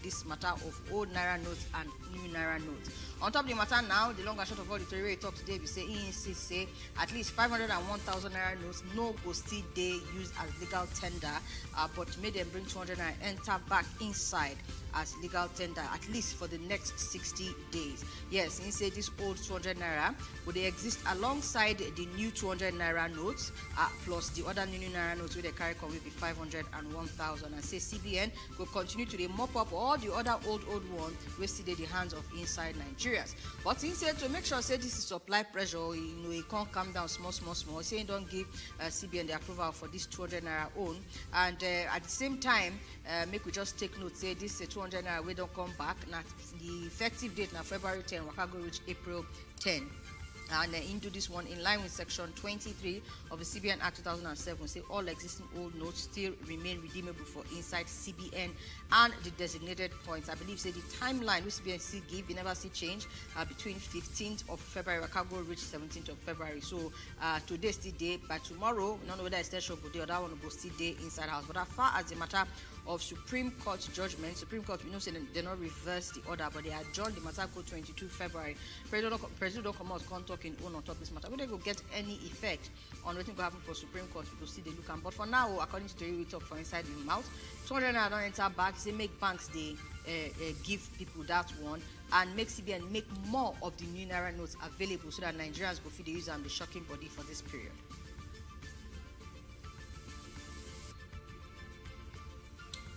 this matter of old naira notes and new naira notes. On top of the matter now, the long and short of all the story we talk today, we say he insists say at least 501,000 naira notes no go still dey used as legal tender, but make them bring 200 naira enter back inside as legal tender at least for the next 60 days. Yes, he say this old 200 naira would they exist alongside the new 200 naira notes plus the other new naira notes where they carry come will be 501,000, and say CBN will continue to mop up all the other old ones wey still in the hands of inside Nigerians. But he said to make sure say this is supply pressure, it can't come down small. Say he don't give CBN the approval for this 200 naira own, and at the same time make we just take note say this 200 naira we don't come back. Now the effective date now February 10, waka go reach April 10. And into this one, in line with Section 23 of the CBN Act 2007, say all existing old notes still remain redeemable for inside CBN and the designated points. I believe say the timeline which CBN still give, you never see change between 15th of February, we can go reach 17th of February. So today still day, by tomorrow, we don't know whether extension will be or that one will still day inside house. But as far as the matter of Supreme Court judgment, Supreme Court, we know say they not reverse the order, but they adjourn the matter go 22 February. President don't come out talk in own on top this matter. We don't go get any effect on what will happen for Supreme Court. People see they look. But for now, according to the we talk for inside the mouth, 200 naira don't enter back. Say make banks they give people that one and make CBN make more of the new naira notes available so that Nigerians go feed the user and the shocking body for this period.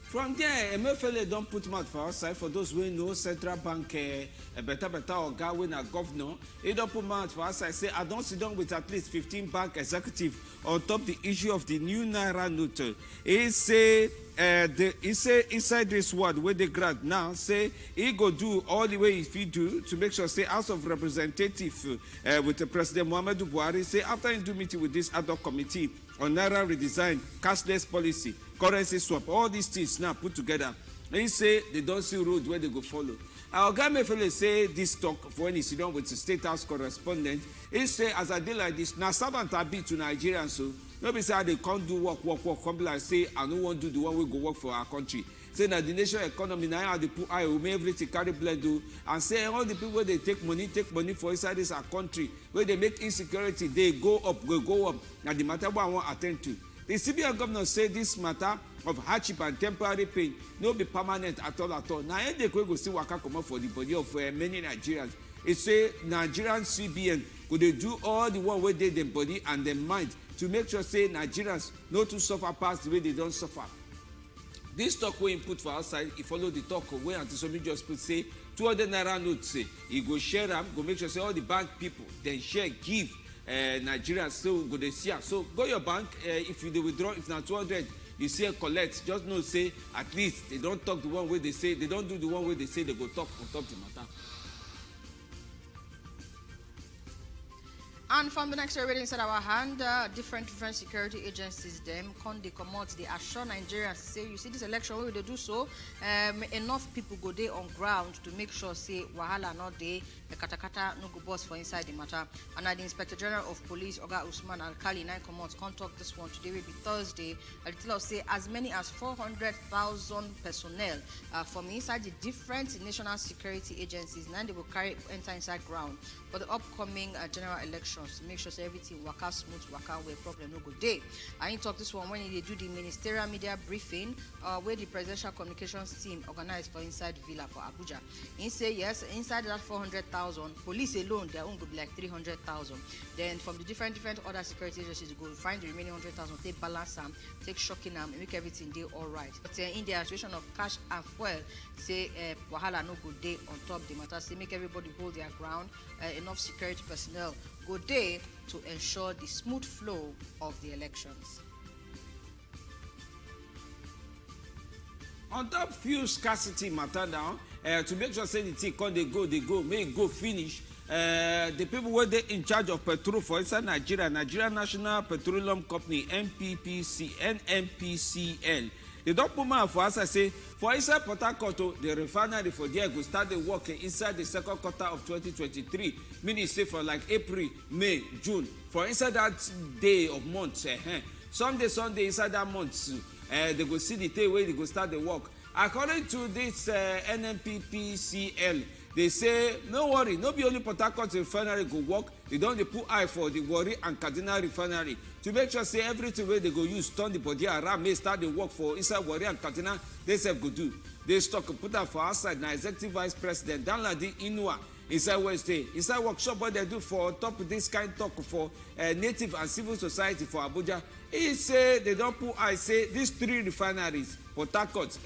From there, MFLA don't put mouth for outside for those who know central bank better or Gawain a governor. He don't put mouth for outside. Say I don't sit down with at least 15 bank executive on top the issue of the new naira note. He say inside this word where they grant now say he go do all the way if he do to make sure say House of Representatives with the President Muhammadu Buhari say after he do meeting with this ad hoc committee on naira redesign, cashless policy, currency swap, all these things now put together. He say they don't see road where they go follow. Our guy Mefele say this talk for when he sit down with the State House correspondent. He say as I did like this, now servant I be to Nigerians, so nobody say they can't do work, come be like say I don't want to do the one we go work for our country. Say that the nation economy now they put eye make everything carry blend do, and say all the people where they take money for inside this our country, where they make insecurity, they go up, and the matter one I want attend to. The CBN governor say this matter of hardship and temporary pain no be permanent at all. Now they go see waka come up for the body of many Nigerians. It say Nigerian CBN could they do all the one where they them body and them mind to make sure say Nigerians no to suffer past the way they don't suffer. This talk we input for outside, he follow the talk where Antisomi just put say 200 naira notes say he go share them, go make sure say all the bank people then share give Nigerians so go they see. So go your bank if you they withdraw if not 200 you see a collect, just know say at least they don't talk the one way they say, they don't do the one way they say they go talk on top the matter. And from the next story inside our hand, different security agencies them they come out, they assure Nigerians say you see this election where they do so enough people go there on ground to make sure say wahala not there, the katakata no go boss for inside the matter. And the Inspector General of Police Oga Usman Alkali 9 come out contact this one today will be Thursday. They tell us say as many as 400,000 personnel from inside the different national security agencies now they will carry enter inside ground for the upcoming general election. To make sure so everything work out smooth, work out where problem no go day. I talk this one when they do the ministerial media briefing where the presidential communications team organized for inside Villa for Abuja. He say yes, inside that 400,000, police alone their own go be like 300,000. Then from the different other security agencies go find the remaining 100,000, take balance them, take shocking them, and make everything day all right. But in the situation of cash and fuel, say wahala no go day on top the matter. Say make everybody hold their ground, enough security personnel go day to ensure the smooth flow of the elections. On top fuel scarcity matter now, to make sure say the thing come they go, may go finish. The people were they in charge of petrol for inside Nigeria, Nigerian National Petroleum Company, NNPCL. They don't put man for us. I say for inside Port Harcourt, the refinery for there go start the work inside the second quarter of 2023. Meaning say for like April, May, June. For inside that day of months, Sunday inside that month, they go see the day where they go start the work. According to this NNPPCL, they say no worry, no be only Port Harcourt refinery go work, they don dey put eye for the Warri and Kaduna refinery to make sure say everything wey they go use turn the body around may start dey work for inside Warri and Kaduna, they sef go do. They stock put am for outside na executive vice president Danladi Inuwa inside Wednesday inside workshop wey dem do for top of this kind talk for native and civil society for Abuja. He say they don put eye say these three refineries, Port Harcourt,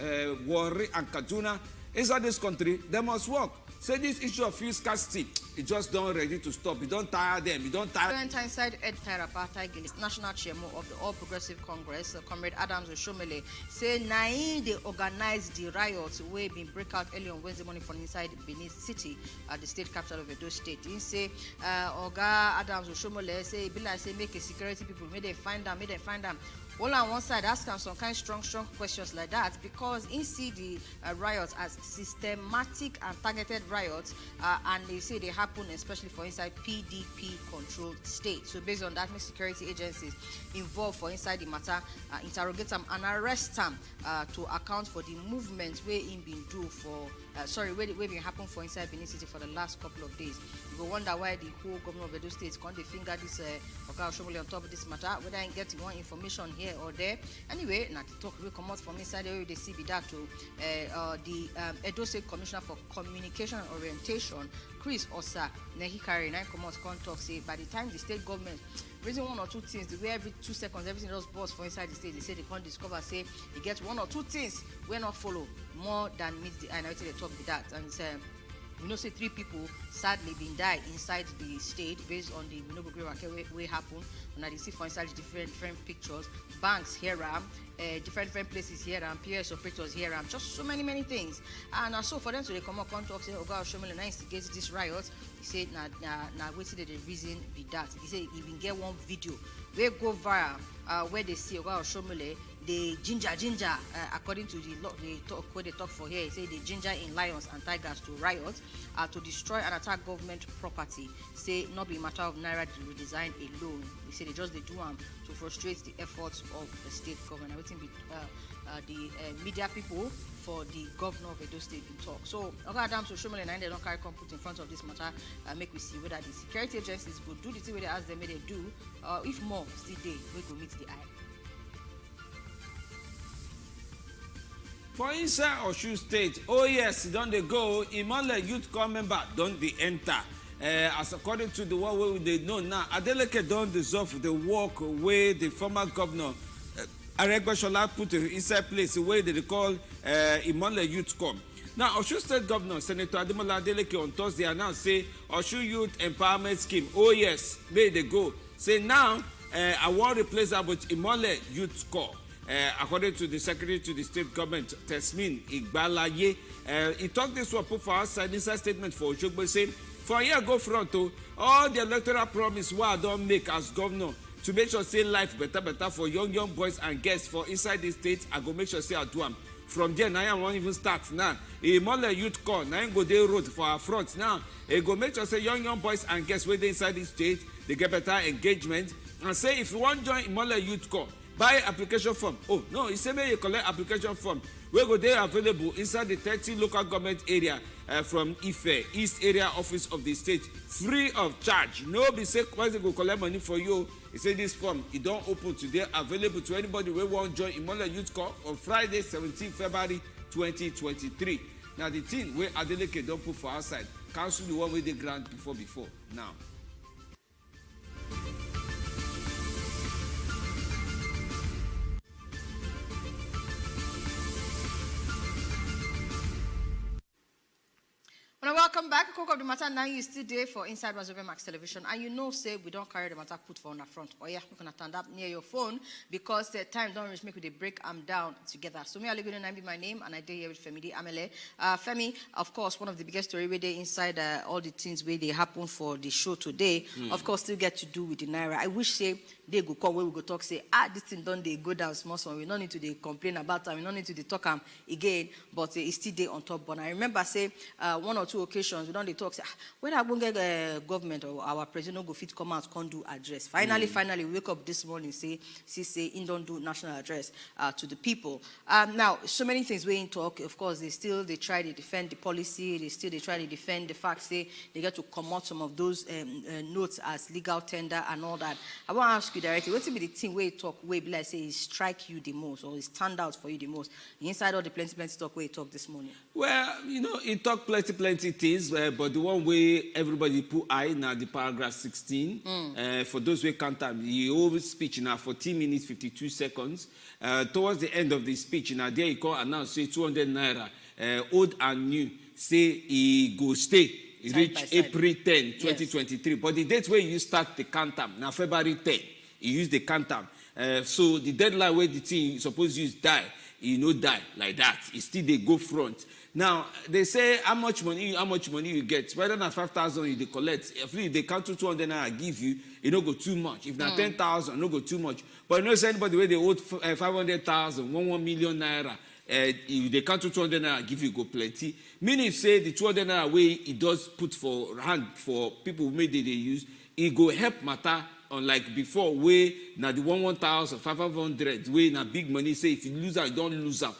Warri and Kaduna, inside this country, they must work. Say this issue of fuel scarcity, it just don't ready to stop. It don't tire them. It don't tire. Inside Ed Tarapata, national chairman of the All Progressive Congress, Comrade Adams Oshomole, say Nai they organize the riots where been break out early on Wednesday morning from inside Benin City, the state capital of Edo State. He say Oga Adams Oshomole say Bila say make a security people, may they find them, all on one side ask them some kind of strong questions like that because he see the riots as systematic and targeted riots and they say they happen especially for inside PDP controlled states. So based on that, make security agencies involved for inside the matter interrogate them and arrest them to account for the movements where in been do for where been happen for inside Benin City for the last couple of days. You go wonder why the whole governor of Edo State can't they finger this Oga Oshomole on top of this matter, whether I get more information here or there. Anyway, now the talk will come out from inside the they see be that to the Edo State Commissioner for Communication and Orientation, Chris Osa Nehikari, now come out come talk say by the time the state government raising one or two things, the way every 2 seconds everything just burst for inside the state, they say they can't discover say they get one or two things we not follow more than meets the eye. Now they talk with that and say we know say 3 people sadly been died inside the state based on the way happen. And they see for inside different pictures, banks here, different places here, PS operators here, just so many things. And so for them to come up and talk, say Oga Oshomole instigates this riot. He said now wait till the reason be that. He said he will get one video where go viral where they see Oga Oshomole the ginger according to the talk where they talk for here, say the ginger in lions and tigers to riot to destroy and attack government property. Say not be a matter of naira redesign alone. They say they just they do to frustrate the efforts of the state government. Everything be the media people for the governor of Edo State in talk. So Oga Adams Oshomole and they don't carry put in front of this matter. Make we see whether the security agencies go do the thing where they ask them where they do. If more still they we go meet the eye. For inside Osun State, oh yes, don't they go? Imole Youth Corps member don't they enter? As according to the one way they know now, Adeleke don't deserve the work where the former governor Aregbesola put inside place where they call Imole Youth Corps. Now, Osun State Governor Senator Ademola Adeleke on Thursday announced say Osun Youth Empowerment Scheme. Oh yes, there they go. Say now I want to replace that with Imole Youth Corps. According to the Secretary to the State Government, Tesmin Igbalaye, he talked this one put for outside inside statement for Oshogbo saying, for a year go front to all the electoral promise what I don't make as governor to make sure say life better for young boys and girls for inside the state, I go make sure say I do them. From there, now I won't even start now. A Imole Youth Corps, now I go there road for our front now. I go make sure say young boys and girls where they inside the state, they get better engagement. And say if you want to join Imole Youth Corps, buy application form. Oh no, he say make you collect application form. We go there available inside the 30 local government area from Ife, East Area Office of the state, free of charge. No be say why they go collect money for you. He say this form, it don't open today, available to anybody who want join Imole Youth Corps on Friday, 17 February 2023. Now the thing where Adeleke don't put for outside, cancel the one where they grant before now. Welcome back. Koko of the matter now you still there for Inside Wazobia Max Television. And you know, say we don't carry the matter put for on the front. Oh yeah, you're gonna stand up near your phone because the time don't reach make we break down together. So me Aliguna be my name and I do here with Femi Amele. Femi, of course, one of the biggest story where they inside all the things where they happen for the show today, of course, still get to do with the Naira. I wish say they go come where we go talk, say, this thing don't they go down small. We don't need to they complain about them, we don't need to they talk again, but it's still there on top. But I remember say 1 or 2 occasions situations, we don't talk, say, whether government or our president go fit come out, can't do address. Finally, we wake up this morning, say he don't do national address to the people. Now, so many things we in talk. Of course, they try to defend the policy. They try to defend the fact, say they get to come out some of those notes as legal tender and all that. I want to ask you directly, what's be the thing where you talk, where be like say it strike you the most or it stand out for you the most inside all the plenty talk where you talk this morning? Well, it talk plenty things, but the one way everybody put eye now the paragraph 16. For those who can't time, the whole speech now 14 minutes 52 seconds. Towards the end of the speech, now there you can announce say 200 naira, old and new, say he go stay. Reach April 10, 2023. Yes. But the date where you start the countdown, now February 10, you use the countdown. So the deadline where the thing you suppose use die, die like that. It still they go front. Now they say how much money you get. Whether na 5,000 you they collect. If they count to 200 naira give you, it don't go too much. If na 10,000, no go too much. But say anybody where they owe 500,000, 1 million naira. If they count to 200 naira give you go plenty. Meaning say the 200 naira way it does put for hand for people who made they use, it go help matter. Unlike before, where now the 1,500 way na big money. Say if you lose out, you don't lose out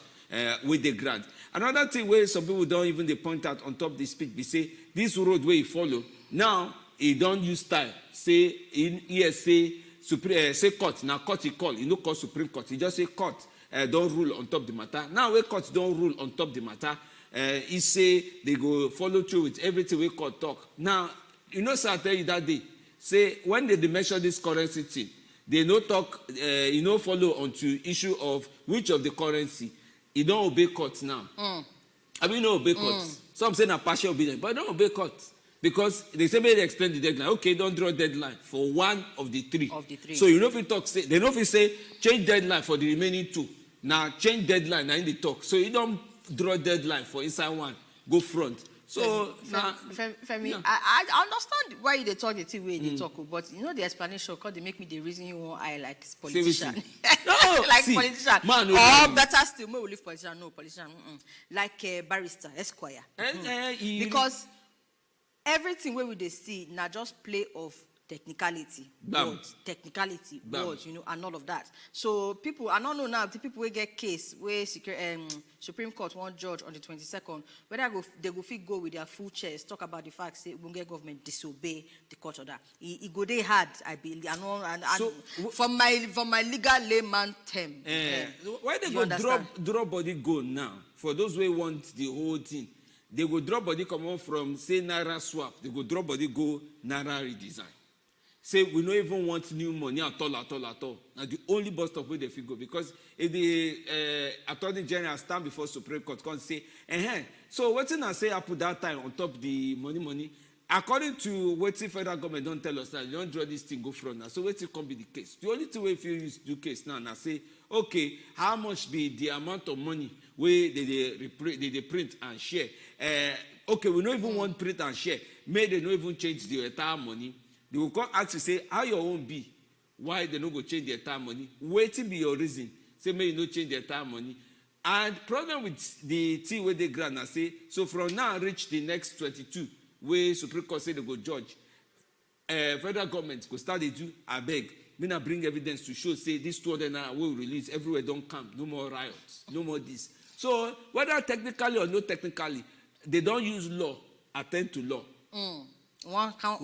with the grant. Another thing where some people don't even they point out on top of the speech, they say this road where you follow now, it don't use style. Say in ESA, say court now court he call, you know call Supreme Court. He just say court don't rule on top of the matter. Now where courts don't rule on top of the matter, he say they go follow through with everything we court talk. Now sir, I tell you that day. Say when they measure this currency thing, they no talk, follow onto issue of which of the currency. You don't obey courts now. I mean, no obey courts. Some say na partial obedience, but don't obey courts because they say they extend the deadline. Okay, don't draw deadline for one of the three. So if you talk, say they know if you say change deadline for the remaining two. Now change deadline now in the talk. So you don't draw deadline for inside one. Go front. So Femi, yeah. I understand why they talk the thing way they talk, but the explanation because they make me the reason you want I like politician. No, like see, politician. Man, or better still, we leave politician. No politician. Like barrister, esquire. Because everything where we they see now just play of technicality, words, and all of that. So people, I don't know now, the people will get case where Supreme Court won't judge on the 22nd, whether they go go with their full chest, talk about the fact, say, Bunge government disobey the court order. It go they hard, I believe, and so, from my legal layman term. Why they go draw body go now? For those who want the whole thing, they go draw body come on from, say, Naira swap, they go draw body go Naira redesign. Say we don't even want new money at all. Now the only bus stop where they figure because if the Attorney General stand before Supreme Court can say, so what I say I put that time on top the money. According to what the federal government don't tell us that you don't draw this thing go front now. So what it can be the case? The only thing if you use do case now and say, okay, how much be the amount of money where they print and share? Okay, we don't even want print and share. May they not even change the entire money. They will come ask you, say, how your own be? Why they don't go change the entire money? Waiting be your reason. Say, may you not change the entire money. And problem with the thing where they grant, I say, so from now reach the next 22, where Supreme Court say they go judge. Federal government go start to do, I beg. Me not bring evidence to show, say, this 200 naira will release, everywhere don't come. No more riots, no more this. So, whether technically or not technically, they don't use law, attend to law. One kind.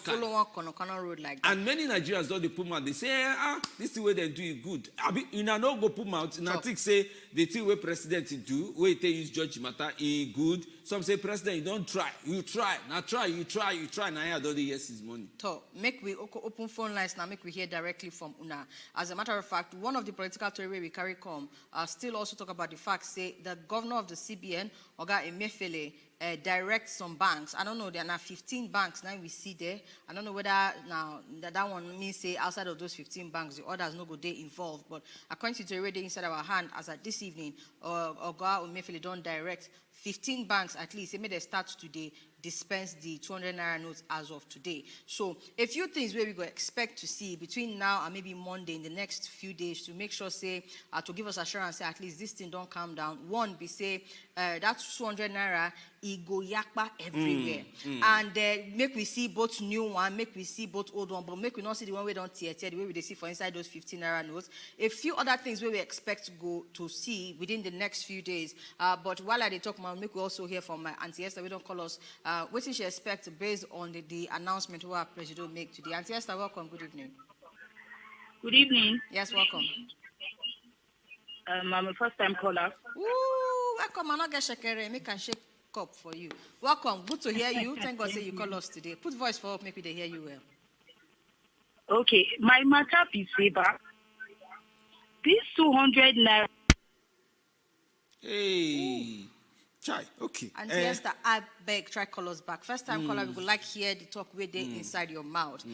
Follow one corner road like that. And many Nigerians don't they put mouth. They say, this is the way they do it good. You know, no go put mouth. And I think say the thing where president do, where they use judge matter, is good. Some say president, you don't try. You try. Now try. You try. Now I don't yes his money. So make we open phone lines now. Make we hear directly from Una. As a matter of fact, one of the political theory we carry come still also talk about the fact say the governor of the CBN, Oga Emefiele, direct some banks. I don't know, there are now 15 banks now we see there. I don't know whether now that one means say outside of those 15 banks, the others no go they involved. But according to the already inside our hand, as at this evening, Oga Emefiele don't direct 15 banks at least. They made a start today. dispense the 200 naira notes as of today. So a few things where we go expect to see between now and maybe Monday in the next few days to make sure say to give us assurance say at least this thing don't calm down. One be say that 200 naira e go yakpa everywhere, and make we see both new one, make we see both old one, but make we not see the one we don't tear the way we see for inside those 15 naira notes. A few other things where we expect to go to see within the next few days. But while I talk, make we also hear from my Auntie Esther. We don't call us. What did she expect based on the announcement who our president make today? Auntie Esther, welcome. Good evening. Good evening. Yes, welcome. I'm a first-time caller. Ooh, welcome. I'm not get shakere. Make a shake cup for you. Welcome. Good to hear you. Thank God say you call us today. Put voice for up. Maybe they hear you well. Okay, my matter is saber. This 200 naira. Hey. Chai, okay. And Esther, I beg, try call us back. First time caller, we would like hear the talk where they inside your mouth.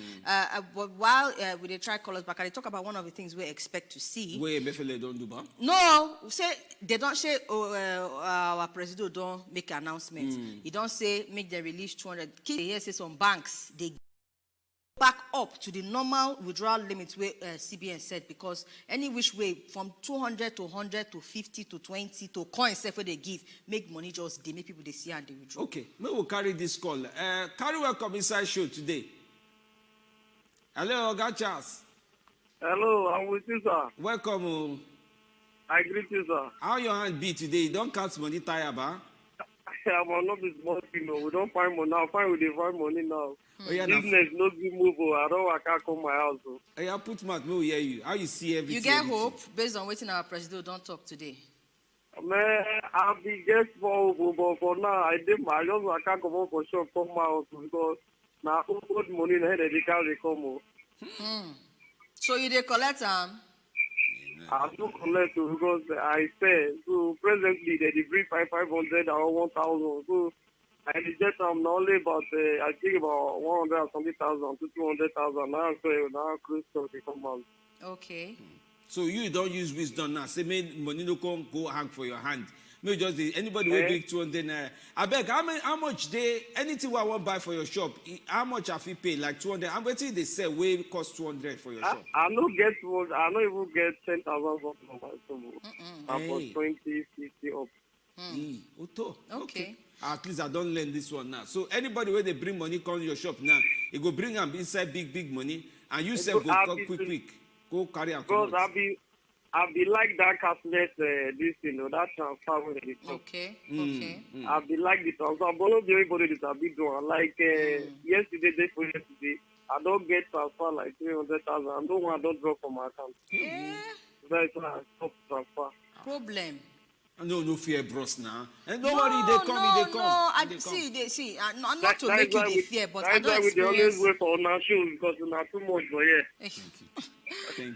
But while we try call us back, I talk about one of the things we expect to see. Where Befele don't do ba? No, say they don't say our president don't make an announcement. He don't say make the release 200. They hear say some banks they back up to the normal withdrawal limits where CBN said, because any which way from 200 to 100 to 50 to 20 to coins where they give, make money just they make people they see and they withdraw. Okay, we will carry this call. Carry welcome inside show today. Hello, Oga Charles. Hello, I'm with you, sir. Welcome. I greet you, sir. How your hand be today? You don't count money tire, ba? I'm not this small thing, no. We don't find money now. Fine, we dey find money now. Oh, yeah, business no good move. I can't come my house. Oh. Hey, I put mouth, me will hear you. How you see everything? You get hope based on waiting our president don't talk today. Man, I'll be just for but for now, I can't come out for sure come my house because now good money in the head they can't come. So you dey collect I do collect because I say so presently they bring 500 or 1,000. So I reject them not only about I think about 100 something thousand to 200,000 now. So now Christmas they come out. Okay. So you don't use wisdom now. Say make money no come go hang for your hand. Maybe just anybody will bring 200 naira. I beg, how much they anything I want buy for your shop? How much have you paid? Like 200. I'm waiting they say way cost 200 for your shop. I don't get one. I don't even get 10,000 for my shop. I'm for 20, 50 up. Okay. At least I don't learn this one now. So anybody where they bring money come to your shop now, you go bring them inside big money, and you say go quick. Go carry and come. Because I'll be like that cashless this that transfer when they come. Okay. I'll be like the transfer. But not everybody that I'll be doing. Like yesterday, day for yesterday, I don't get transfer like 300,000. I don't drop from my account. Yeah. That's why I stop transfer. Problem. No fear, bros now. And don't worry, they come. No, see. Not to make you the fear, but I don't experience. That's why we always wait for our show because we're not too much, but yeah.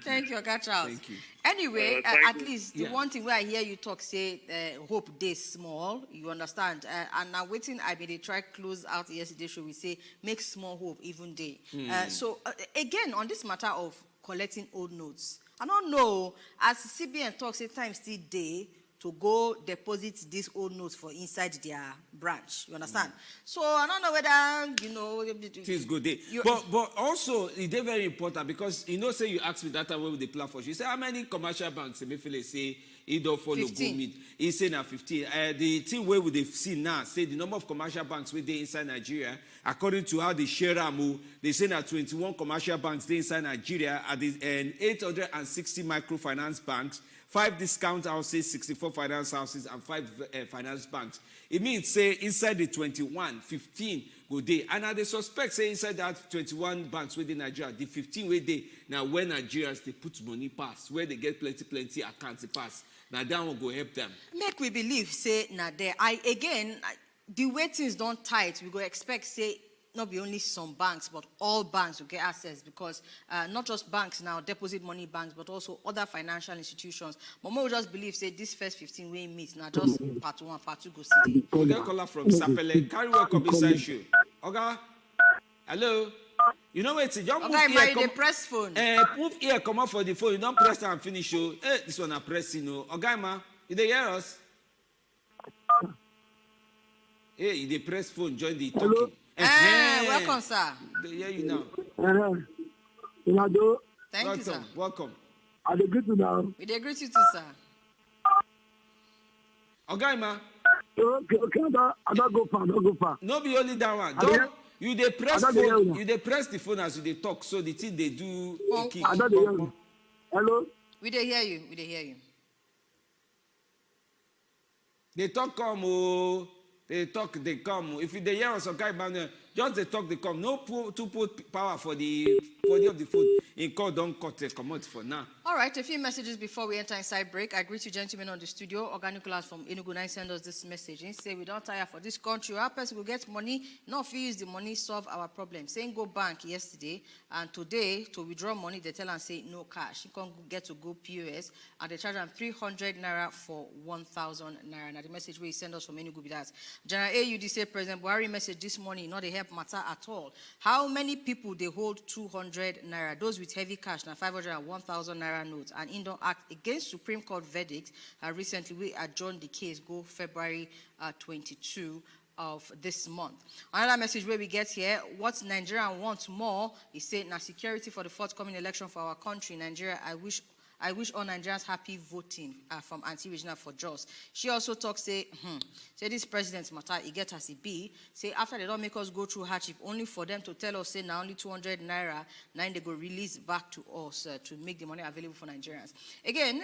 Thank you, Oga Charles. Thank you. Anyway, at least the one thing where I hear you talk say hope day small, you understand. And now waiting, I mean they try close out yesterday show. We say make small hope even day. So again on this matter of collecting old notes, I don't know as CBN talks say time still day to go deposit these old notes for inside their branch. You understand? So I don't know whether things go there. But also it's very important because say you asked me that time when we the platform. You say how many commercial banks say he don't follow 15. go meet. He say now 15. The thing where we they see now say the number of commercial banks where they inside Nigeria, according to how they share them, they say now 21 commercial banks they inside Nigeria and 860 microfinance banks. 5 discount houses, 64 finance houses, and 5 finance banks. It means, say, inside the 21, 15 go there. And now they suspect, say, inside that 21 banks within Nigeria, the 15 where they, now when Nigerians, they put money pass, where they get plenty accounts pass. Now that will go help them. Make we believe, say, now there. The way things don't tight, we go expect, say, not be only some banks, but all banks will get access because not just banks now, deposit money banks, but also other financial institutions. But we just believe, say, this first 15 way meet, now just part 1, part 2 go see. Oga caller from Sapele, carry welcome inside show. Oga, hello. You know what? Just move here. Okay, press phone. Move here, come out for the phone. You don't press and finish show. This one I press, Oga, ma, you dey hear us? Hey, they press phone, join the Hello? talking. Welcome, sir. They hear you now. Thank you, sir. Welcome. I agree to now. We agree to you too, sir. Okay, man. Okay, I don't go far. No be only that one. Don't, you dey press phone. You dey press the phone as you dey talk, so the thing they do. I don't hear you. Hello? We dey hear you. They talk come, oh. They talk, they come. If you dey hear us, okay, man, just they talk, they come. No to put power for the body of the phone. In call, don't cut it, come out for now. All right, a few messages before we enter inside break. I greet you, gentlemen, on the studio. Organicolas from Enugu 9 send us this message. He say, we don't tire for this country. Our person will get money. Not if we use the money, solve our problem. Saying go bank yesterday, and today, to withdraw money, they tell and say no cash. You can't get to go POS, and they charge them 300 naira for 1,000 naira. Now, the message we send us from Enugu be that. General AUD say, President Buhari message this morning, not a help matter at all. How many people they hold 200 naira? Those with heavy cash, now 500 and 1,000 naira notes, and in don't act against Supreme Court verdict. Recently, we adjourned the case, go February 22 of this month. Another message where we get here, what Nigerian wants more, he said, now security for the forthcoming election for our country, Nigeria. I wish all Nigerians happy voting from Auntie Regina for Jos. She also talks, say this president's matter, he get as he be. Say after they don't make us go through hardship, only for them to tell us, say now only 200 naira, now they go release back to us to make the money available for Nigerians. Again,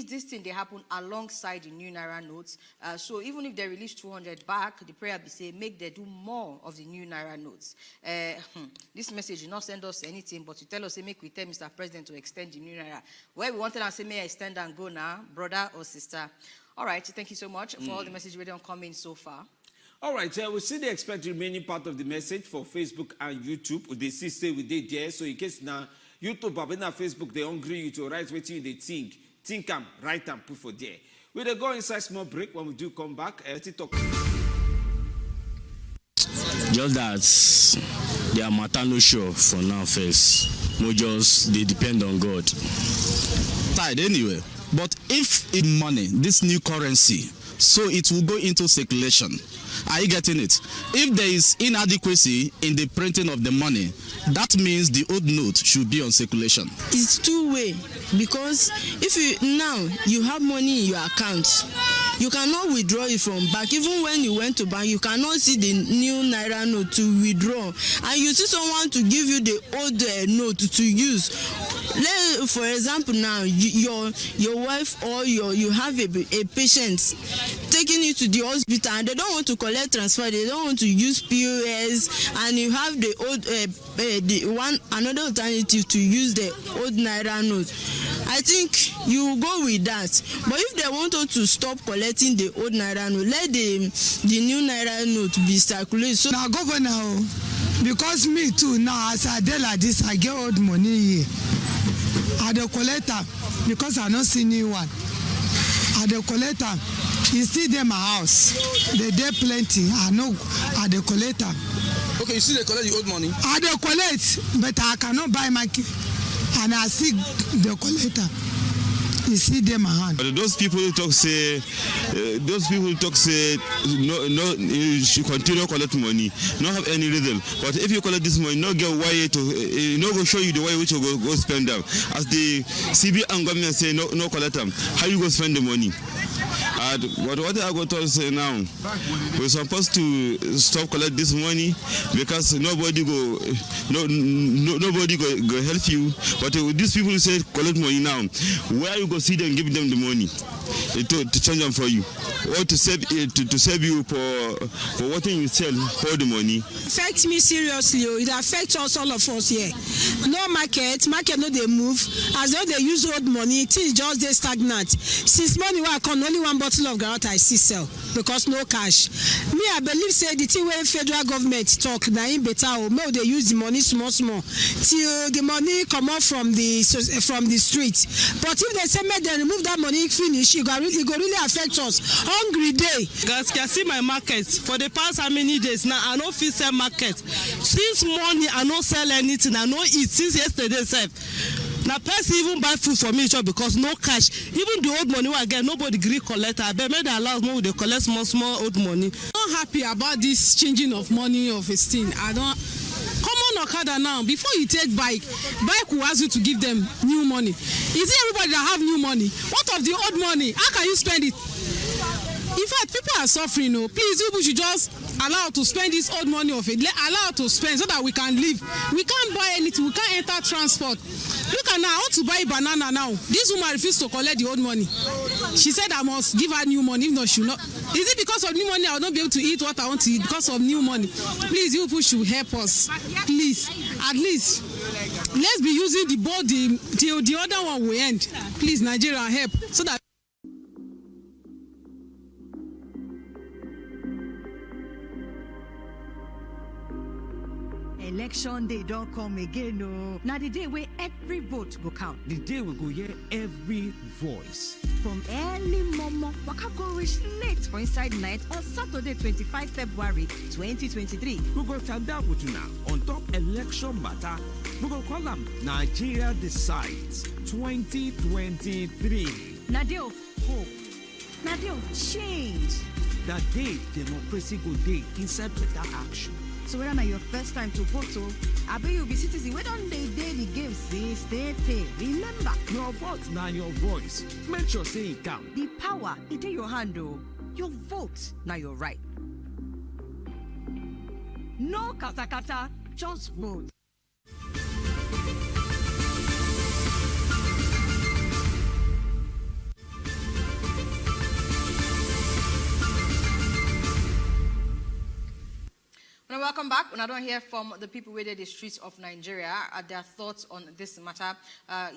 this thing, they happen alongside the new naira notes. So even if they release 200 back, the prayer be say, make they do more of the new naira notes. This message did not send us anything, but you tell us, say, make we tell Mr. President to extend the new naira. Where we wanted to say, may I extend and go now, brother or sister? All right, thank you so much for all the messages we don't come in so far. All right, we still expect the remaining part of the message for Facebook and YouTube. They still stay with they there. So in case now YouTube, but now Facebook, they hungry you to write what you they think them, write and put for there. We'll go inside small break. When we do come back, let's talk. Just that their matter no sure for now first. No, just they depend on God. Tied anyway. But if in money, this new currency, so it will go into circulation. Are you getting it? If there is inadequacy in the printing of the money, that means the old note should be on circulation. It's two-way, because if you have money in your account, you cannot withdraw it from bank. Even when you went to bank, you cannot see the new naira note to withdraw, and you see someone to give you the old note to use. For example, now your wife or you have a patient taking you to the hospital, and they don't want to collect transfer, they don't want to use POS, and you have the old another alternative to use the old naira note. I think you go with that. But if they want to stop collecting the old naira note, let the new naira note be circulated. So now, governor, because me too now, as I dey like this, I get old money here. I the collector because I not see new one. I the collector, you still there my house. They there plenty. I know I the collector. Okay, you see they collect the old money? I the collect, but I cannot buy my key. And I see the collector. You see them my hand. But those people talk say no, you should continue collect money, not have any rhythm. But if you collect this money, no get why to, no go show you the way which you go spend them. As the CB and government say no collect them, how you go spend the money? But what I go to say now, we're supposed to stop collect this money because nobody go help you. But these people say collect money now, where you go see them give them the money to change them for you, or to save you for what you sell for the money. Affects me seriously. It affects us, all of us here. No market no they move. As though they use old money, things just they stagnant. Since money I come, only one bottle of groundnut I see sell because no cash. Me, I believe say the thing where federal government talk na in better or more they use the money small till the money come out from the street. But if they say make them remove that money finish, it go really affect us. Hungry day. Guys, can see my market for the past how many days now? I no fit sell market. Since morning I no sell anything. I no eat since yesterday self. Now person even buy food for me just because no cash. Even the old money I get, nobody agree collect. I bet me they allow me they collect small old money. No not happy about this changing of money of a thing. I don't. Common Okada now, before you take bike will ask you to give them new money. Is it everybody that have new money? What of the old money? How can you spend it? In fact, people are suffering. Please, people should just allow to spend this old money of it. Allow to spend so that we can live. We can't buy anything. We can't enter transport. Look at now. I want to buy banana now. This woman refused to collect the old money. She said I must give her new money. If not, she will not. Is it because of new money I will not be able to eat what I want to eat because of new money? Please, you people should help us. Please, at least let's be using the board till the other one will end. Please, Nigeria, help so that. Election day don't come again, no. Now the day where every vote go count. The day we go hear every voice. From early momo, waka go reach late for inside night on Saturday 25 February 2023. We go stand down with you now on top election matter. We go call them Nigeria Decides 2023. Na day of hope. Na day of change. That day democracy go day inside better action. So whether na your first time to vote, I bet you'll be citizen. We don't day the game, say stay pay. Remember, your vote now your voice. Make sure say it count. The power it in your hand, though. Your vote now your right. No kata kata, just vote. Welcome back. When I don't hear from the people within the streets of Nigeria, their thoughts on this matter,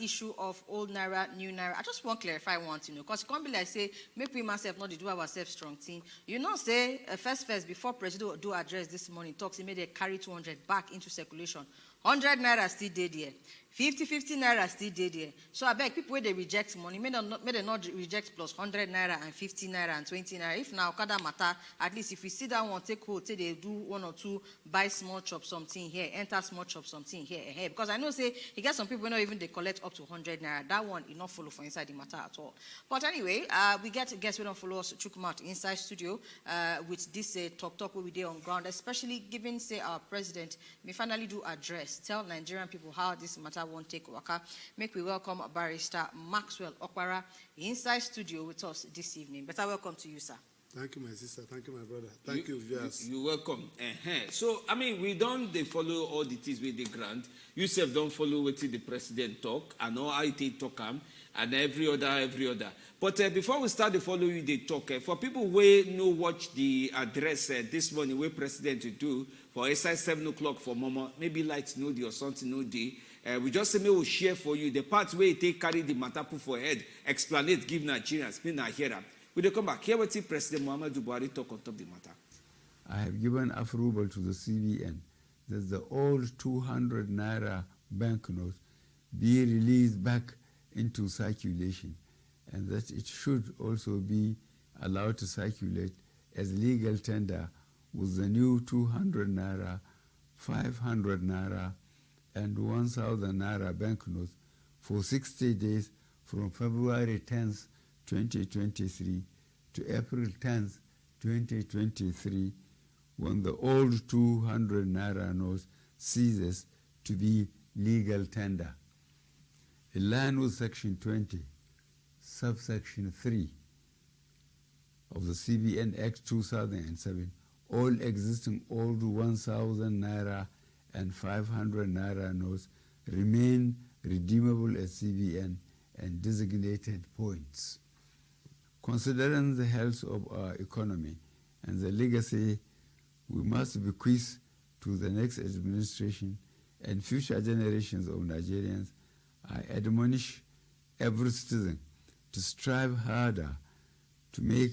issue of old naira, new naira. I just want to clarify one thing, because it can't be like say, make we myself not do ourselves strong team. You know, say first before President do address this morning, talks he made they carry 200 back into circulation. 100 naira still dead there. 50 naira still dead there. So I beg people where they reject money, may they not reject plus 100 naira and 50 naira and 20 naira. If now Okada matter, at least if we see that one take hold, say they do one or two, buy small chop something here, enter small chop something here. Because I know say you get some people not even they collect up to 100 naira. That one is not follow for inside the matter at all. But anyway, we get guests we don't follow us to come out inside studio with this talk where we do on ground, especially given say our president may finally do address, tell Nigerian people how this matter won't take waka. Make we welcome Barrister Maxwell Okwara inside studio with us this evening. Better welcome to you, sir. Thank you, my sister. Thank you, my brother. Thank you, viewers. You're welcome. So, I mean, we don't they follow all the things with the grant. You self don't follow what the president talk, and all IT talk and every other. But before we start to follow you, they talk. For people who know watch the address this morning, where president to do for SI 7 o'clock for Momo, maybe lights no day or something no day. We just say, we'll share for you the parts where you take carry the matter put for head, explain it, give Nigerians, me not hear them. We come back. Here what President Muhammadu Buhari talk on top of the matter. I have given approval to the CBN that the old 200 naira banknotes be released back into circulation, and that it should also be allowed to circulate as legal tender with the new 200 naira, 500 naira, and 1,000 naira banknotes for 60 days from February 10th, 2023 to April 10th, 2023, when the old 200 naira notes ceases to be legal tender. In line with Section 20, subsection 3 of the CBN Act 2007, all existing old 1,000 naira and 500 naira notes remain redeemable at CBN and designated points. Considering the health of our economy and the legacy we must bequeath to the next administration and future generations of Nigerians, I admonish every citizen to strive harder to make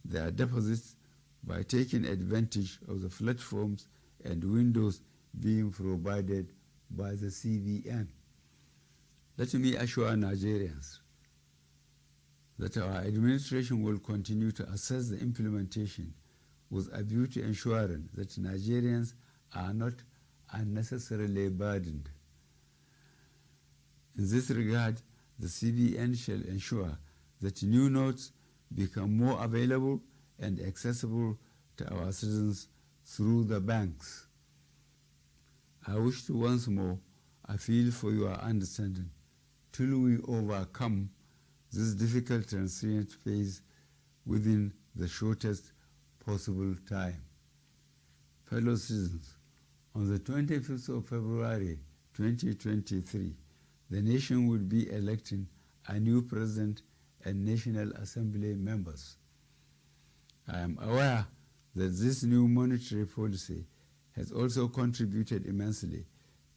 their deposits by taking advantage of the platforms and windows being provided by the CBN. Let me assure Nigerians that our administration will continue to assess the implementation with a view to ensuring that Nigerians are not unnecessarily burdened. In this regard, the CBN shall ensure that new notes become more available and accessible to our citizens through the banks. I wish to once more appeal for your understanding till we overcome this difficult transient phase within the shortest possible time. Fellow citizens, on the 25th of February 2023, the nation will be electing a new president and National Assembly members. I am aware that this new monetary policy has also contributed immensely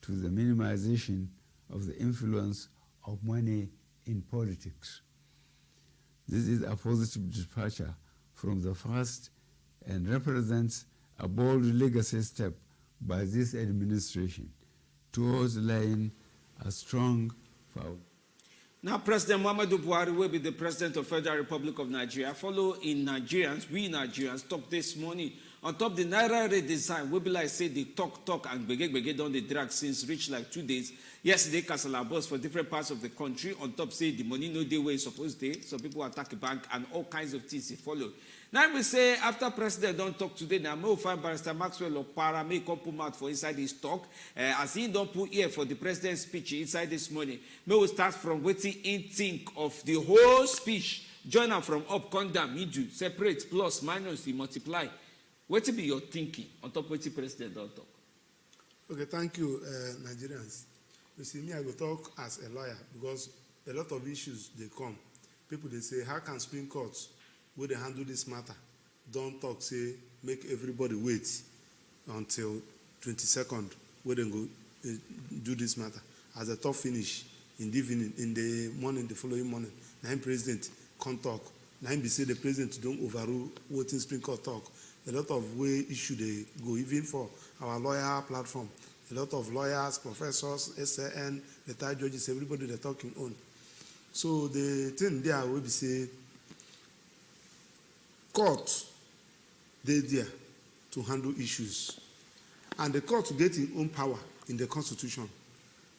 to the minimization of the influence of money in politics. This is a positive departure from the past and represents a bold legacy step by this administration towards laying a strong foundation. Now, President Muhammadu Buhari will be the President of the Federal Republic of Nigeria. Follow in Nigerians, we Nigerians, talk this morning. On top the Naira rate design, we be like say the talk and bege down the drag since reach like 2 days. Yesterday, Kasala boss for different parts of the country. On top say the money no day where it's supposed to. Some people attack a bank and all kinds of things they follow. Now we say after President don't talk today, now may find Barrister Maxwell or Para may come put out for inside his talk. As he don't put here for the President's speech inside this morning. May we start from what he think of the whole speech. Join them from up, come down, middle, separate, plus, minus, he multiply. What will be your thinking on top of what the President don't talk? Okay, thank you, Nigerians. You see, me, I go talk as a lawyer because a lot of issues, they come. People, they say, how can Supreme Court, where they handle this matter, don't talk, say, make everybody wait until 22nd, where they go do this matter. As a top finish, in the evening, in the morning, the following morning, now President can't talk. Now be say the President don't overrule what in Supreme Court talk. A lot of way issue they go, even for our lawyer platform. A lot of lawyers, professors, SAN, retired judges, everybody they're talking on. So the thing there will be say, court, they're there to handle issues. And the court get its own power in the Constitution.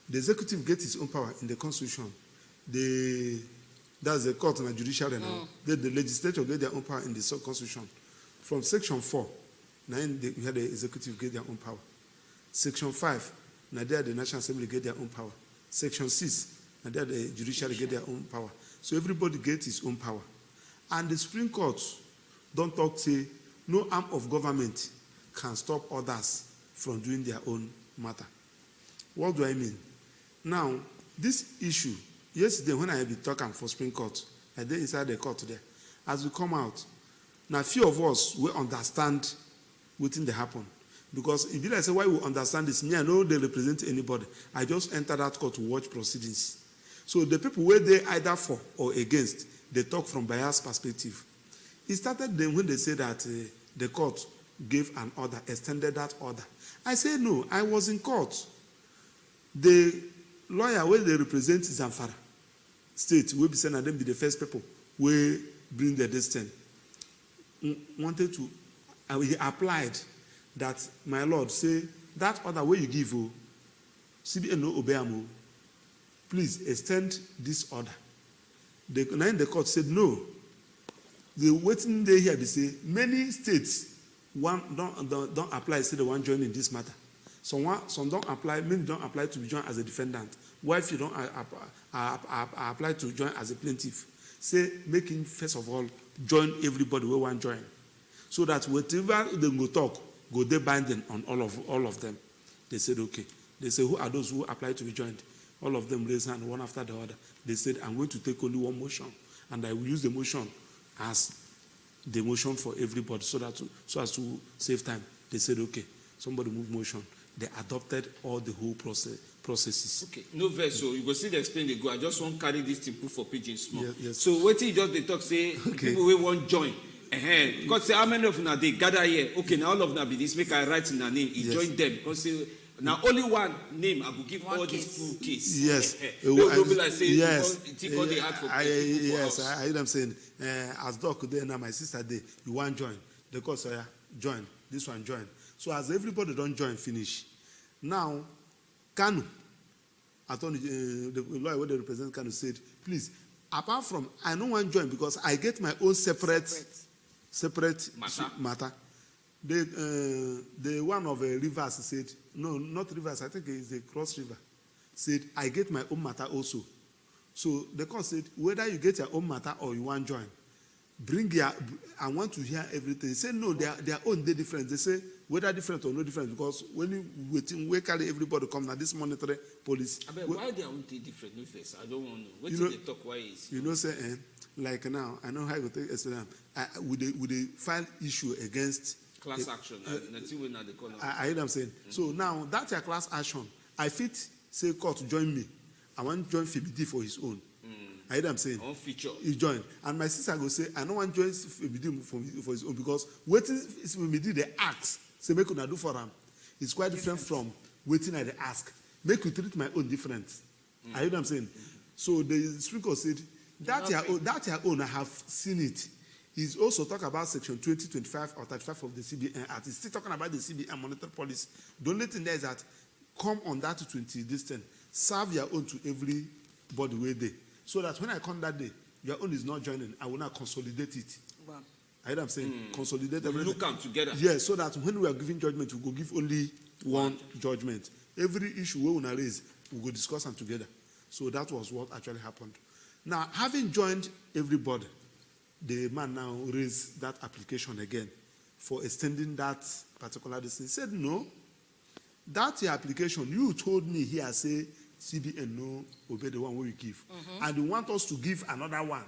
The executive gets its own power in the Constitution. That's the court and the judiciary now. The legislature get their own power in the Constitution. From Section 4, now we had the executive get their own power. Section 5, now there the National Assembly get their own power. Section 6, now there the judiciary get their own power. So everybody gets his own power. And the Supreme Court don't talk, say, no arm of government can stop others from doing their own matter. What do I mean? Now, this issue, yesterday when I be talking for Supreme Court, I did inside the court there. As we come out, now few of us will understand what thing they happen. Because if you say why we understand this, me I know they represent anybody. I just enter that court to watch proceedings. So the people where they either for or against, they talk from bias perspective. It started then when they say that the court gave an order, extended that order. I say no, I was in court. The lawyer where they represent Zamfara state will be saying that them be the first people where bring the destiny. Wanted to, he applied that, my Lord, say that order where you give, CBN no obey, please extend this order. The court said no. The waiting day here, they say many states don't apply, say they want to join in this matter. Some don't apply, many don't apply to be joined as a defendant. Why if you don't apply to join as a plaintiff? Say, make him first of all join everybody who want to join, so that whatever they go talk, go they binding on all of them. They said okay. They say who are those who apply to be joined? All of them raise hand one after the other. They said I'm going to take only one motion, and I will use the motion as the motion for everybody, so as to save time. They said okay. Somebody move motion. They adopted all the whole processes. Okay, no verse, so you go see the explain the go. I just want to carry this thing put for pigeon small. Yes. So what you just they talk say people will want join. God say how many of them they gather here? Okay, now all of them be this. Make I write in a name. He join them. Because say now only one name I will give one all case. This full case. Yes. Will be like say yes. Take all the heart for yes. I hear them saying as doc there now my sister there you want join. The court say join. This one join. So as everybody don't join finish. Now, Kanu, attorney, the lawyer where they represent Kanu said, please, apart from, I don't want to join because I get my own separate matter. The one of Rivers said, no, not Rivers, I think it's the Cross River, said, I get my own matter also. So the court said, whether you get your own matter or you want to join, I want to hear everything. They say, no, their own, they different. They say, whether different or no different, because when you we carry everybody come now, this monetary policy. But why they own different no face? I don't want to know. What they talk why is? You know, say, like now, I know how you take explain. With the file issue against class action, I hear them saying. So now that's a class action. I fit say court join me. I want to join FBD for his own. I hear them saying. On feature. He join. And my sister go say, I don't want to join FBD for his own because waiting FBD they ask, say make una do for them. It's quite different from waiting at the ask. Make you treat my own different. I hear them saying. So the Supreme Court said, that your own, I have seen it. He's also talking about section 20, 25, or 35 of the CBN Act. He's still talking about the CBN monetary policy. The only thing there is that come on that 20 distance, serve your own to everybody where they. So that when I come that day, your own is not joining. I will not consolidate it. Wow. I hear them saying, consolidate everything. Look them together. Yes, so that when we are giving judgment, we go give only one judgment. Every issue we will raise, we go discuss them together. So that was what actually happened. Now, having joined everybody, the man now raised that application again for extending that particular distance. He said, no, that's your application. You told me here, say, CBN no obey the one we give. And you want us to give another one.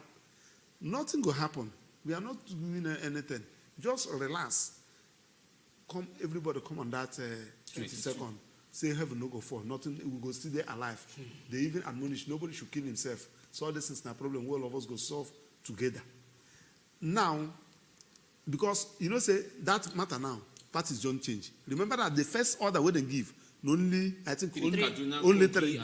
Nothing will happen. We are not doing anything. Just relax. Come, everybody come on that 22nd. Say heaven no go fall. Nothing, we go still there alive. They even admonish nobody should kill himself. So this is not a problem. All of us go solve together. Now, because you know, say that matter now, parties don't change. Remember that the first order we didn't give, only I think only three.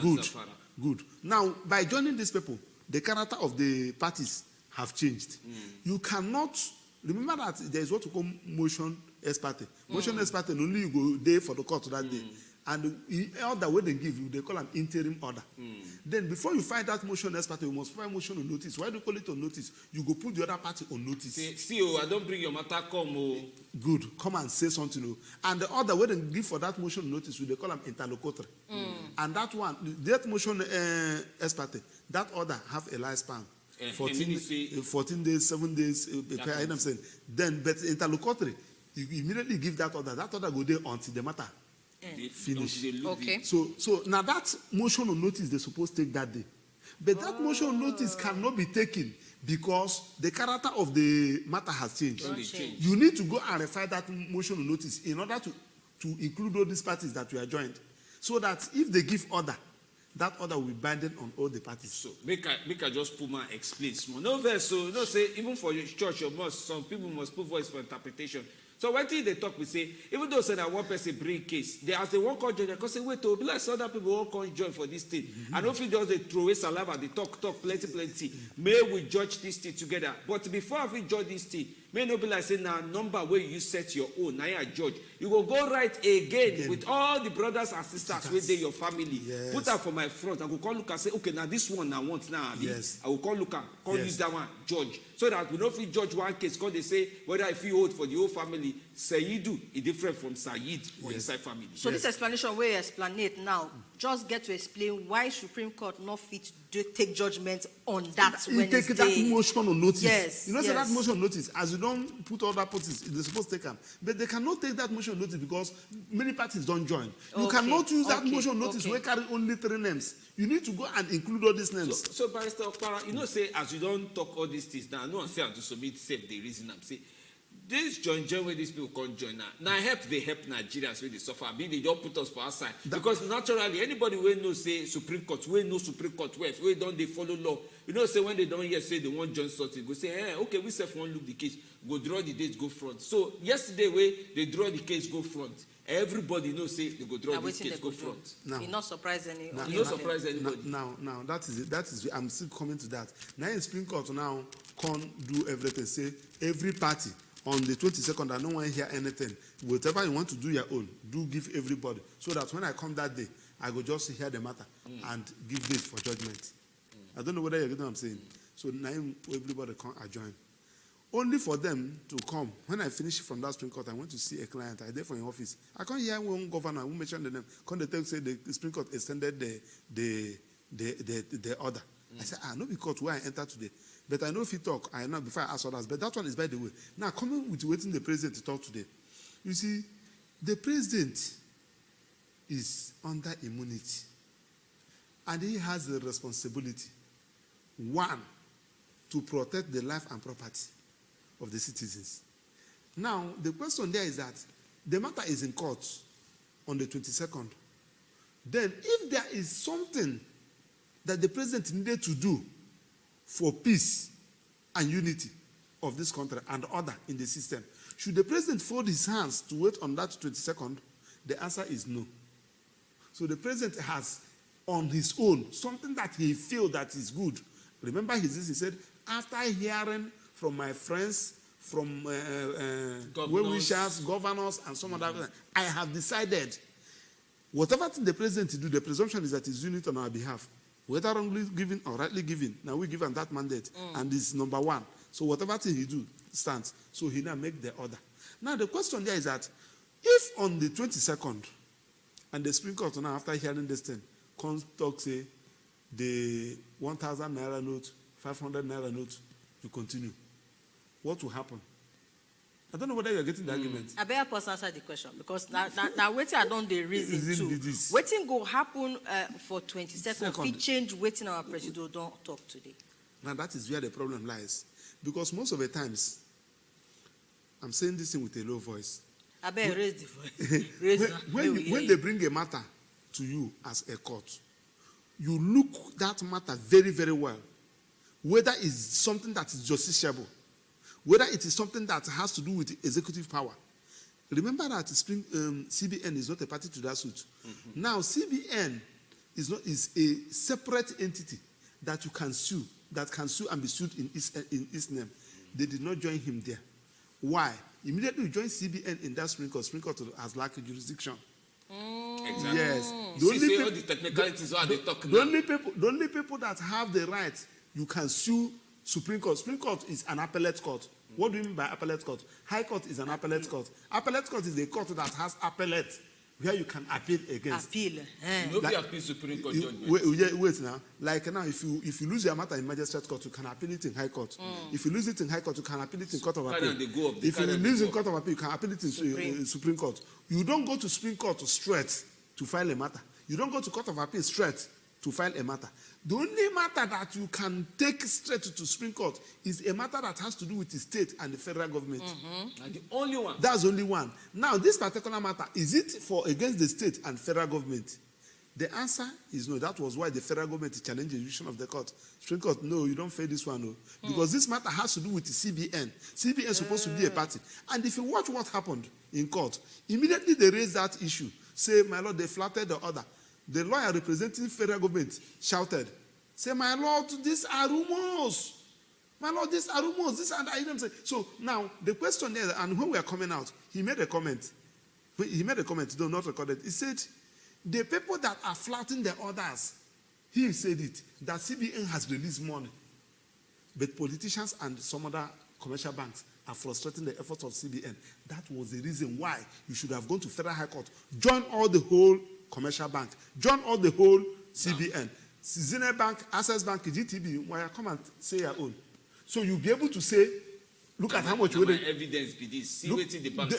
Good. Now, by joining these people, the character of the parties have changed. You cannot remember that there is what we call motion ex parte. Motion ex parte, only you go there for the court that day. And the order when they give you, they call an interim order. Then before you find that motion ex parte, you must find motion on notice. Why do you call it on notice? You go put the other party on notice. See, I don't bring your matter, come. Good. Come and say something. And the order when they give for that motion on notice, they call them interlocutory. And that one, that motion ex parte, that order have a lifespan. 14 days, 7 days, I'm saying. Then, but interlocutory, you immediately give that order go there until the matter finish. Okay. So now that motion on notice they're supposed to take that day. But that motion on notice cannot be taken because the character of the matter has changed. You need to go and refer that motion on notice in order to include all these parties that we are joined. So that if they give order, that order will be binding on all the parties. So make I just put my explain small. No verse, so no say even for your church, some people must put voice for interpretation. So when they talk, we say, even though say that one person bring case, they as they won't come join, they can say, wait, to be like some other people won't come join for this thing. And if you just they throw away saliva, they talk plenty. May we judge this thing together. But before we judge this thing, may not be like say now number where you set your own, now you judge. You will go right again with all the brothers and sisters within your family. Yes. Put that for my front. I will call look and say, okay, now this one I want now. Yes. I will call look and use that one, judge. So that we don't feel judge one case, because they say whether if you hold for the whole family, Sayidu is different from Sayid for inside family. So this explanation where you explain it now, just get to explain why Supreme Court not fit to take judgment on that Wednesday. Take that motion on notice. Yes. You know, say that motion on notice, as you don't put all that parties, they're supposed to take them. But they cannot take that motion on notice because many parties don't join. You cannot use that motion on notice where carry only 3 names. You need to go and include all these names. So Barrister Okpara, you know, say as you don't talk all these things now, no one say to submit save the reason I'm saying. This join where these people can't join now. Now they help Nigerians when they suffer. I mean, they don't put us for our side. Because naturally, anybody will know say Supreme Court, we know Supreme Court, we don't they follow law. You know, say when they don't hear say they want join something, go say, hey, okay, we self won't look the case, go draw the dates, go front. So yesterday when they draw the case, go front. Everybody knows say they go draw this case, go front. Now, not surprise anybody. Not surprise anybody. Now, that is it. That is. I'm still coming to that. Now, in Supreme Court now can't do everything. Say every party. On the 22nd, I don't want to hear anything. Whatever you want to do your own, do give everybody. So that when I come that day, I go just hear the matter and give date for judgment. I don't know whether you get what I'm saying. So now everybody can adjourn. only for them to come. When I finished from that Supreme Court, I went to see a client. I there for in office. I can't hear one governor who mentioned the name. Come the tell say the Supreme Court extended the order. I said, no, because where I entered today. But I know if you talk, I know before I ask others. But that one is by the way. Now, coming with waiting the president to talk today. You see, the president is under immunity. And he has the responsibility, one, to protect the life and property of the citizens. Now, the question there is that the matter is in court on the 22nd. Then, if there is something that the president needed to do for peace and unity of this country and order in the system, should the president fold his hands to wait on that 22nd? The answer is no. So the president has, on his own, something that he feels that is good. Remember he said, after hearing from my friends, from well-wishers, governors, and some other, I have decided, whatever thing the president do, the presumption is that he's doing it on our behalf. Whether wrongly given or rightly given, now we give him that mandate, and it's number one. So whatever thing he do stands. So he now make the order. Now the question there is that, if on the 22nd, and the Supreme Court now after hearing this thing, comes talk say, the 1,000 naira note, 500 naira note, you continue, what will happen? I don't know whether you're getting the argument. I better pause answer the question because now waiting I don't the reason too. Waiting go happen for 22nd. If change waiting our president don't talk today. Now that is where the problem lies, because most of the times, I'm saying this thing with a low voice. I better raise the voice. When they bring a matter to you as a court, you look that matter very, very well. Whether it's something that is justiciable, whether it is something that has to do with executive power. Remember that CBN is not a party to that suit. Mm-hmm. Now, CBN is a separate entity that you can sue, that can sue and be sued in his name. They did not join him there. Why? Immediately you join CBN in that Supreme Court has lack of jurisdiction. Exactly. Yes. All the technicalities are they talking the only people that have the right, you can sue Supreme Court. Supreme Court is an appellate court. What do you mean by appellate court? High Court is an appellate court. Appellate court is a court that has appellate, where you can appeal against. Appeal. Nobody appeals Supreme Court judgment. Wait now. Like now, if you lose your matter in magistrate court, you can appeal it in High Court. If you lose it in High Court, you can appeal it in Court of Appeal. If you lose in Court of Appeal, you can appeal it in Supreme Court. You don't go to Supreme Court straight to file a matter. You don't go to Court of Appeal straight to file a matter. The only matter that you can take straight to Supreme Court is a matter that has to do with the state and the federal government. And the only one. That's the only one. Now, this particular matter, is it for against the state and federal government? The answer is no. That was why the federal government challenged the decision of the court. Supreme Court, no, you don't fail this one, no. Because this matter has to do with the CBN. CBN is supposed to be a party. And if you watch what happened in court, immediately they raised that issue. Say, my lord, they flattered the order. The lawyer representing federal government shouted, say, my lord, these are rumors. My lord, these are rumors. This and that. So now, the question is, and when we are coming out, he made a comment. He made a comment, though not recorded. He said, the people that are flouting the orders, he said it, that CBN has released money. But politicians and some other commercial banks are frustrating the efforts of CBN. That was the reason why you should have gone to Federal High Court, join all the whole commercial bank, join all the whole CBN, Zenith Bank, Access Bank, GTB, where you come and say your own. So you'll be able to say, look at how much evidence be this. See what the bank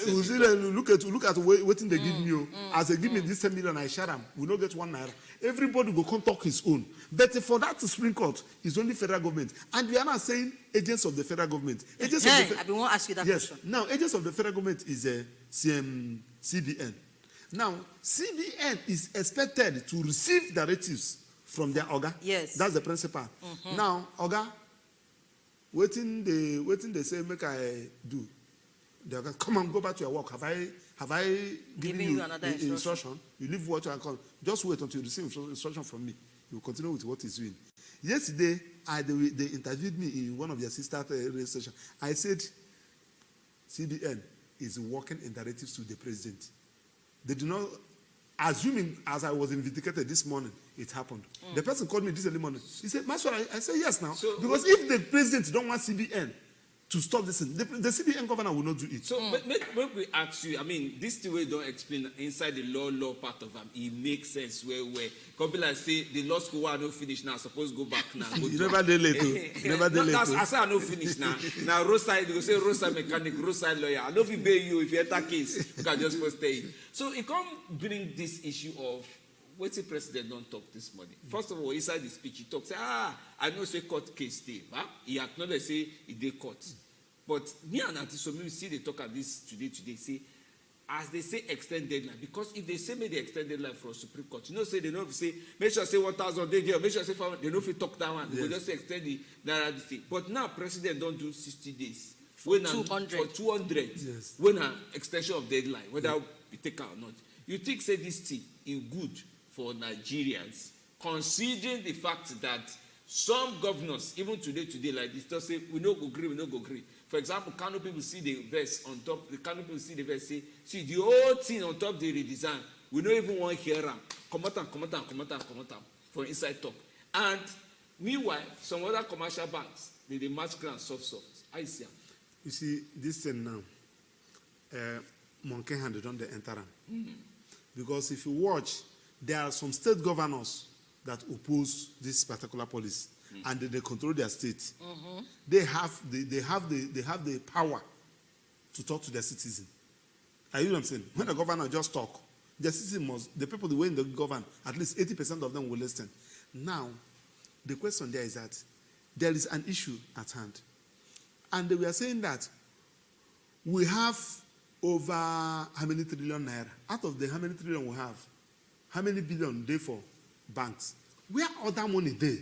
look at what they give me. As they give me this 10 million, I share them. We don't get 1 naira. Everybody will come talk his own. But for that to Supreme Court, it's only federal government. And we are not saying agents of the federal government. Agents of the I want to ask you that question. Now, agents of the federal government is CBN. Now, CBN is expected to receive directives from their Oga. Yes. That's the principal. Now, Oga, waiting they say make I do. They are come and go back to your work. Have I given you another instruction? You leave what you are called. Just wait until you receive instruction from me. You will continue with what he's doing. Yesterday, they interviewed me in one of their sister radio stations. I said, CBN is working in directives to the president. They do not, assuming as I was vindicated this morning, it happened. The person called me this early morning. He said, Maswara, I said yes now. So, because if the president don't want CBN to stop this thing. The CBN governor will not do it. So when we ask you, I mean, this thing we don't explain inside the law part of them, it makes sense where come be like say the law school I don't finish now, suppose go back now. You never did late. You never did late. I say I don't finish now. Now roadside, they go say roadside mechanic, roadside lawyer. I don't be pay you if you enter case, you can just first stay. So it come bring this issue of what the president don't talk this morning. First of all, inside the speech, he talks, I know say court case stay. Huh? He acknowledge say he did court. But me and Auntie Somi, we see they talk at this today, say, as they say extend deadline, because if they say maybe extend deadline for a Supreme Court, you know, say they don't say, make sure say 1,000 days, make sure say 500, they don't fit talk that one, yes. They just say extend the naira this thing. But now president don't do 60 days. For 200. For 200. Yes. When an extension of deadline, whether we take out or not. You think say this thing is good for Nigerians, considering the fact that some governors, even today like this, just say, we no go agree. For example, Kano people see the verse on top, the Kano people see the verse, say, see, the whole thing on top the redesign, we don't even want to hear them. Come out, for inside talk. And meanwhile, some other commercial banks, they match grant soft. I see them. You see, this thing now, monkey hand don't enter them. Because if you watch, there are some state governors that oppose this particular policy, and they control their state. They have the power to talk to their citizen. Are you know what I'm saying? When the governor just talk, the citizen must, the people the way they govern, at least 80% of them will listen. Now, the question there is that there is an issue at hand, and we are saying that we have over how many trillion naira? Out of the how many trillion we have, how many billion they for banks? Where all that money there?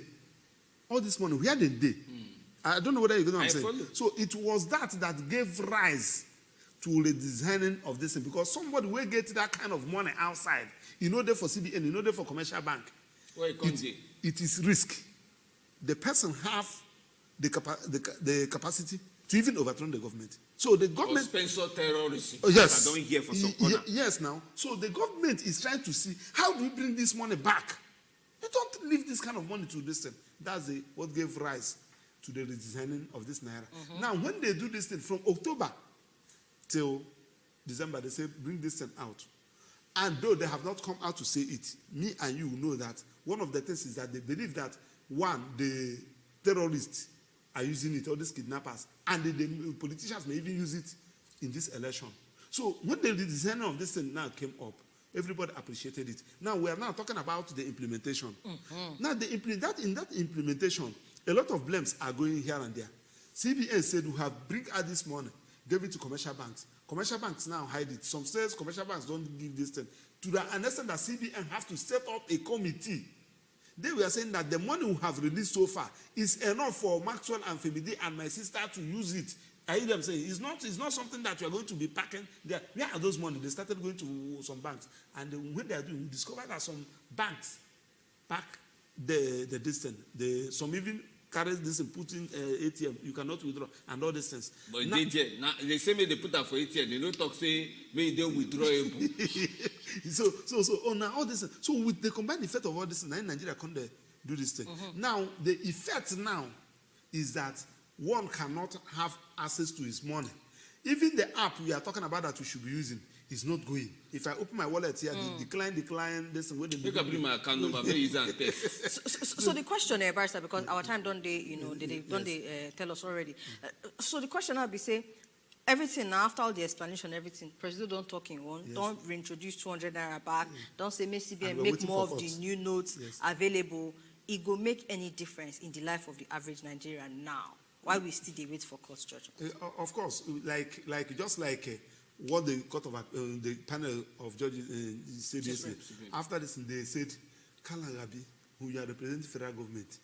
All this money, where did they? I don't know whether you know what I'm saying. Follow. So it was that gave rise to the designing of this thing, because somebody will get that kind of money outside. You know, there for CBN, you know, there for commercial bank. Where it comes in? It is risk. The person have the capacity to even overturn the government. So the government. Sponsor terrorism. Oh, yes. I don't hear for some corner. Yes, now. So the government is trying to see how do we bring this money back. You don't leave this kind of money to this thing. That's what gave rise to the redesigning of this naira. Now, when they do this thing from October till December, they say bring this thing out. And though they have not come out to say it, me and you know that one of the things is that they believe that, one, the terrorists are using it, all these kidnappers, and the politicians may even use it in this election. So when the redesigning of this thing now came up, everybody appreciated it. Now we are now talking about the implementation. Now in that implementation, a lot of blames are going here and there. CBN said we have bring out this money, gave it to commercial banks. Commercial banks now hide it. Some states, commercial banks don't give this thing. To the understand that CBN have to set up a committee. They were saying that the money we have released so far is enough for Maxwell and Femide and my sister to use it. I hear them saying it's not something that you are going to be packing there. Where are those money? They started going to some banks, and when they are doing, we discovered that some banks pack the distance. Some even carry this and put in ATM. You cannot withdraw and all these things. But now, they say me they put that for ATM. They don't talk say me they withdraw. So now all this. So with the combined effect of all this, now in Nigeria can't do this thing. Now the effect now is that one cannot have access to his money. Even the app we are talking about that we should be using is not going. If I open my wallet here, decline, this and you can bring my account number, maybe use and test. So the question there, Barrister, because our time don't they, they tell us already. So the question I'll be say, everything now after all the explanation, everything, President don't talk in one, don't reintroduce 200 naira back, don't say CBN make more of the new notes available. It will make any difference in the life of the average Nigerian now? Why we still wait for court judgment? Of course, like what the court of the panel of judges said yesterday. After this, they said, Kalagabi, who you are representing federal government,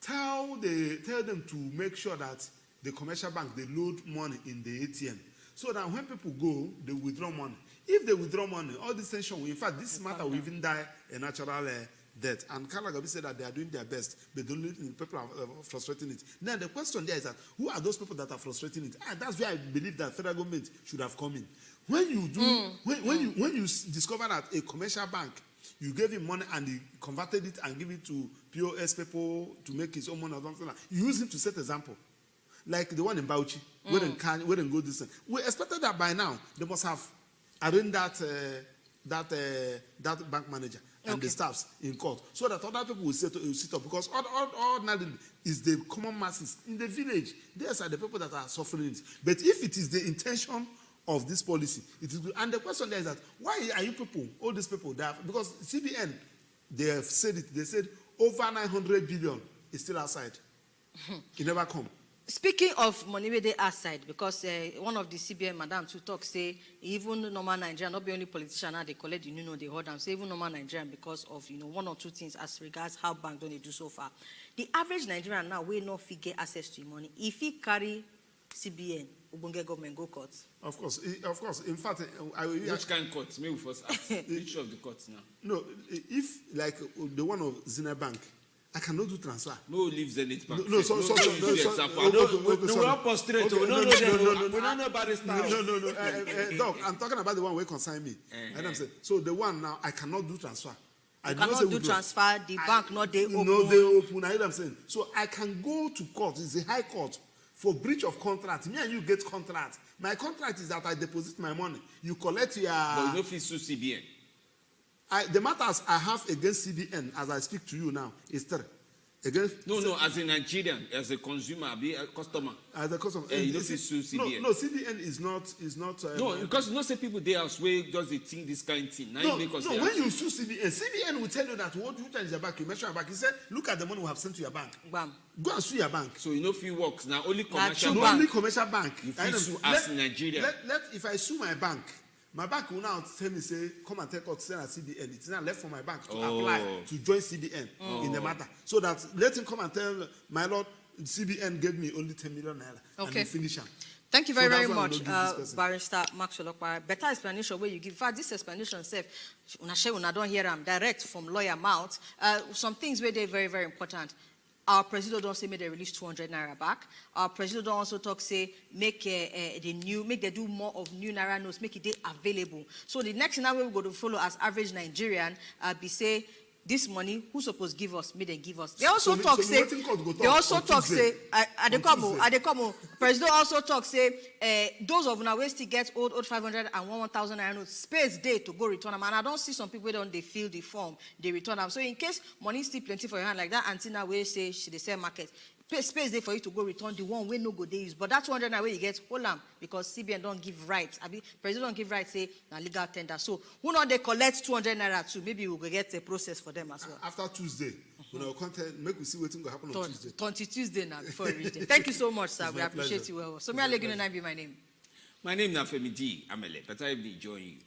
tell them to make sure that the commercial bank they load money in the ATM, so that when people go, they withdraw money. If they withdraw money, all this tension, in fact, this matter will even die a natural death. And Kalagabi said that they are doing their best, but people are frustrating it. Now the question there is that who are those people that are frustrating it? And that's where I believe that federal government should have come in. When you do, when you discover that a commercial bank, you gave him money and he converted it and give it to POS people to make his own money or something like that, you use him to set example. like the one in Bauchi, where they go this thing. We expected that by now they must have arraigned that bank manager and the staffs in court, so that other people will sit up, because all is the common masses in the village. These are the people that are suffering it. But if it is the intention of this policy, it is, and the question there is that why are you people, all these people, because CBN, they have said it. They said over 900 billion is still outside. It never come. Speaking of money where they outside, because one of the CBN madam to talk say even normal Nigerian, not be only politician now they collect they hold them. Say even normal Nigerian because of one or two things as regards how bank don't they do so far. The average Nigerian now will not get access to money if he carry CBN, Ubunge government go courts. Of course. In fact, which kind of courts? Maybe first ask which of the courts now? No, if like the one of Zina Bank, I cannot do transfer. No, leave Zenith Bank. No, so we're all prostrate. We don't know about this now. No. Doc, I'm talking about the one where consign me. And I'm saying, so the one now, I cannot do transfer. I cannot do transfer. The bank not they open. No, they open. I hear them saying. So I can go to court. It's a high court for breach of contract. Me and you get contract. My contract is that I deposit my money. You collect your. But you don't feel sue CBN. The matters I have against CBN as I speak to you now is 3. Against no, as a Nigerian, as a consumer, be a customer. As a customer, you don't sue CBN. No, CBN is not. No, because you don't say people there elsewhere does they think this kind of thing. Now No, when you sue CBN will tell you that what is your bank? You mention your bank. He said, look at the money we have sent to your bank. Bam. Go and sue your bank. So you know few works now only commercial bank. Only commercial bank. You feel sue as Nigerian. If I sue my bank will now tell me, say, come and take out send at CBN. It's now left for my bank to apply to join CBN in the matter. So that let him come and tell my lord, CBN gave me only 10 million naira. Okay. And finish him. Thank you very much, Barrister Maxwell Okpara. Better explanation where you give. In fact, this explanation self, una don't hear them direct from lawyer mouth. Some things where they're very, very important. Our president don't say make they release 200 naira back. Our president don't also talk say make they do more of new naira notes, make it they available. So the next thing that we go to follow as average Nigerian be say this money who supposed give us, may they give us. They also talk say Adekomo president also talk say those of una wey still get old 500 and 1,000 naira notes space day to go return them, and I don't see some people don't they fill the form they return them. So in case money still plenty for your hand like that, auntie now wey say she dey sell market. Space there for you to go return the one where no go they use. But that 200 naira where you get hold on because CBN don't give right. President don't give right say na legal tender. So who not they collect 200 naira too? Maybe we will get a process for them as well. After Tuesday, when our content make we see what's going to happen on Tuesday. 20 Tuesday now before we reach there. Thank you so much, sir. We appreciate you well. So me Alegino be my name. My name is Nafemi D. Amele, but I will join you.